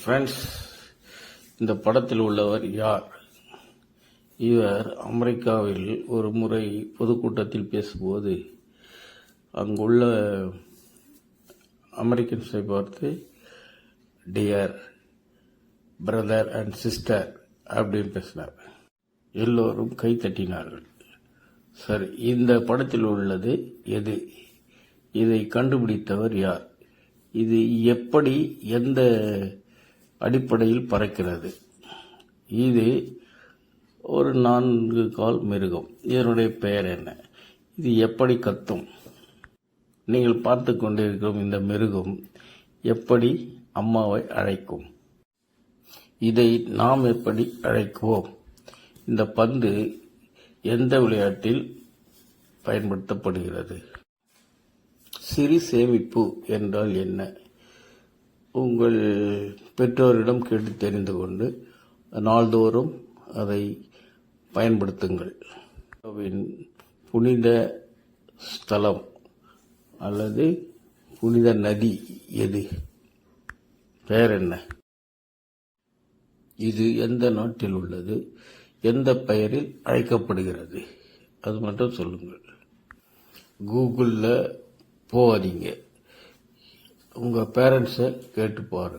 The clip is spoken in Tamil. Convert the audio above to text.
ஃப்ரெண்ட்ஸ், இந்த படத்தில் உள்ளவர் யார்? இவர் அமெரிக்காவில் ஒரு முறை பொதுக்கூட்டத்தில் பேசும்போது அங்குள்ள அமெரிக்கன்ஸை பார்த்து டியர் பிரதர் அண்ட் சிஸ்டர் அப்படின்னு பேசினார். எல்லோரும் கை தட்டினார்கள். சரி, இந்த படத்தில் உள்ளது எது? இதை கண்டுபிடித்தவர் யார்? இது எப்படி, எந்த அடிப்படையில் பறக்கிறது? இது ஒரு 4 கால் மிருகம். இதனுடைய பெயர் என்ன? இது எப்படி கத்தும்? நீங்கள் பார்த்து கொண்டிருக்கும் இந்த மிருகம் எப்படி அம்மாவை அழைக்கும்? இதை நாம் எப்படி அழைக்குவோம்? இந்த பந்து எந்த விளையாட்டில் பயன்படுத்தப்படுகிறது? சிறு சேமிப்பு என்றால் என்ன? உங்கள் பெற்றோரிடம் கேட்டு தெரிந்து கொண்டு நாள்தோறும் அதை பயன்படுத்துங்கள். புனித ஸ்தலம் அல்லது புனித நதி எது? பெயர் என்ன? இது எந்த நாட்டில் உள்ளது? எந்த பெயரில் அழைக்கப்படுகிறது? அது மட்டும் சொல்லுங்கள். கூகுளில் போகாதீங்க, உங்கள் பேரண்ட்ஸை கேட்டு பாருங்கள்.